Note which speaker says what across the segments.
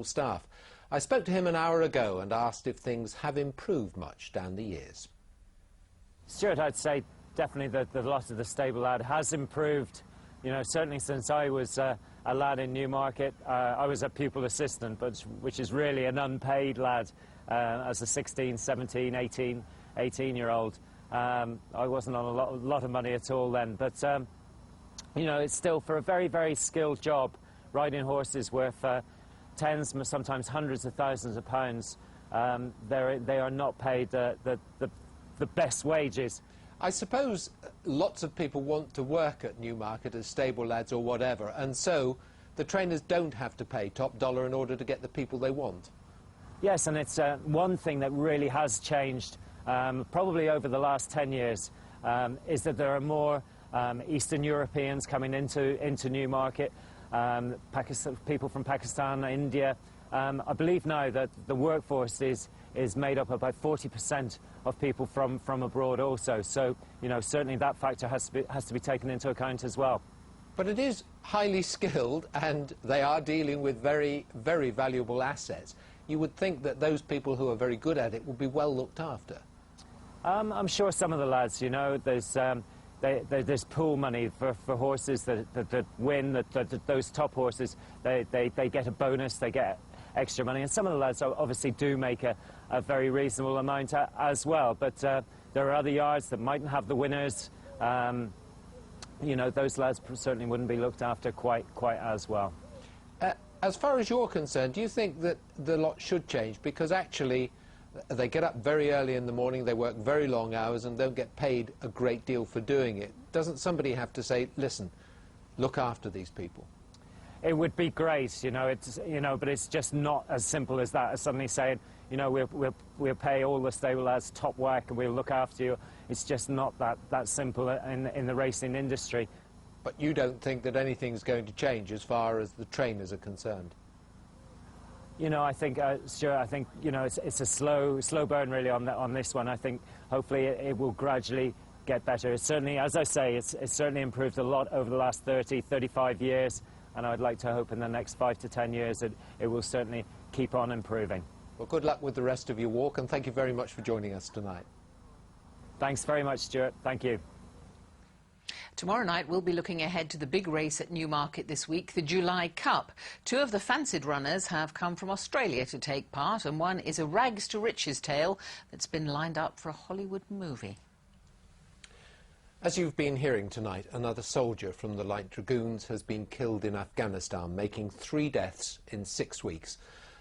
Speaker 1: staff. I spoke to him an hour ago and asked if things have improved much down the years.
Speaker 2: Stuart, I'd say definitely that the lot of the stable lad has improved. You know, certainly since I was a lad in Newmarket. I was a pupil assistant, which is really an unpaid lad as a 16, 17, 18-year-old. I wasn't on a lot of money at all then, but you know, it's still, for a very, very skilled job, riding horses worth tens, sometimes hundreds of thousands of pounds. They are not paid the best wages.
Speaker 1: I suppose lots of people want to work at Newmarket as stable lads or whatever, and so the trainers don't have to pay top dollar in order to get the people they want.
Speaker 2: Yes, and it's one thing that really has changed, probably over the last 10 years, is that there are more Eastern Europeans coming into Newmarket, people from Pakistan, India. I believe now that the workforce is made up about 40% of people from abroad also. So, you know, certainly that factor has to be taken into account as well.
Speaker 1: But it is highly skilled, and they are dealing with very, very valuable assets. You would think that those people who are very good at it would be well looked after.
Speaker 2: I'm sure some of the lads, you know, there's pool money for horses that win, those top horses, they get a bonus, they get extra money, and some of the lads obviously do make a very reasonable amount as well, but there are other yards that mightn't have the winners. You know, those lads certainly wouldn't be looked after quite as well.
Speaker 1: As far as you're concerned, do you think that the lot should change? Because actually they get up very early in the morning, they work very long hours and don't get paid a great deal for doing it. Doesn't somebody have to say, listen, look after these people?
Speaker 2: It would be great, you know, but it's just not as simple as that, as suddenly saying, you know, we'll pay all the stable lads top whack and we'll look after you. It's just not that simple in the racing industry.
Speaker 1: But you don't think that anything's going to change as far as the trainers are concerned?
Speaker 2: You know, I think, Stuart, I think, you know, it's a slow burn really on this one. I think hopefully it will gradually get better. It's certainly, as I say, it's certainly improved a lot over the last 30, 35 years, and I'd like to hope in the next 5 to 10 years that it will certainly keep on improving.
Speaker 1: Well, good luck with the rest of your walk, and thank you very much for joining us tonight.
Speaker 2: Thanks very much, Stuart. Thank you.
Speaker 3: Tomorrow night we'll be looking ahead to the big race at Newmarket this week, the July Cup. 2 of the fancied runners have come from Australia to take part, and one is a rags to riches tale that's been lined up for a Hollywood movie.
Speaker 1: As you've been hearing tonight, another soldier from the Light Dragoons has been killed in Afghanistan, making 3 deaths in 6 weeks.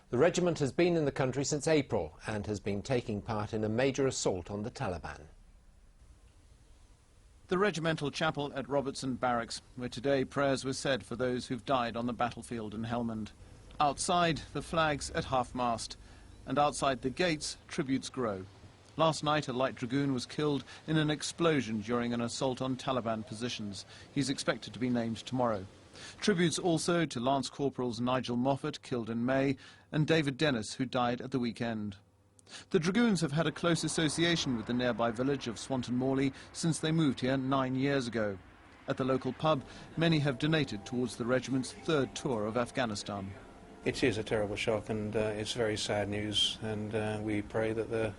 Speaker 1: The regiment has been in the country since April and has been taking part in a major assault on the Taliban.
Speaker 4: The regimental chapel at Robertson Barracks, where today prayers were said for those who've died on the battlefield in Helmand. Outside, the flags at half-mast, and outside the gates, tributes grow. Last night, a light dragoon was killed in an explosion during an assault on Taliban positions. He's expected to be named tomorrow. Tributes also to Lance Corporals Nigel Moffat, killed in May, and David Dennis, who died at the weekend. The Dragoons have had a close association with the nearby village of Swanton Morley since they moved here 9 years ago. At the local pub, many have donated towards the regiment's 3rd tour of Afghanistan.
Speaker 5: It is a terrible shock, and it's very sad news, and we pray that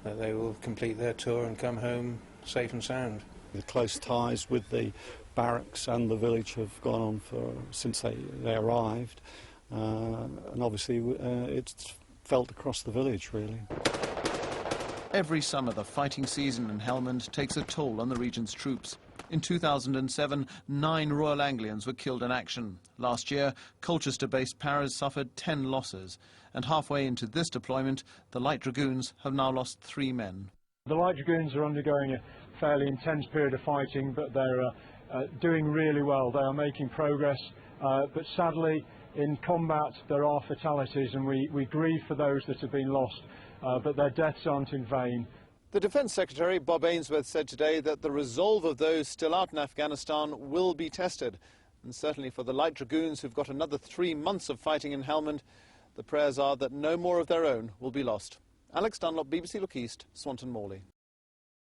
Speaker 5: they will complete their tour and come home safe and sound.
Speaker 6: The close ties with the barracks and the village have gone on since they arrived, and obviously it's felt across the village, really.
Speaker 4: Every summer, the fighting season in Helmand takes a toll on the region's troops. In 2007, 9 Royal Anglians were killed in action. Last year, Colchester-based Paras suffered 10 losses. And halfway into this deployment, the Light Dragoons have now lost 3 men.
Speaker 7: The Light Dragoons are undergoing a fairly intense period of fighting, but they're doing really well. They are making progress, but sadly, in combat there are fatalities, and we grieve for those that have been lost, but their deaths aren't in vain.
Speaker 4: The Defence Secretary, Bob Ainsworth, said today that the resolve of those still out in Afghanistan will be tested. And certainly for the Light Dragoons, who've got another 3 months of fighting in Helmand, the prayers are that no more of their own will be lost. Alex Dunlop, BBC Look East, Swanton Morley.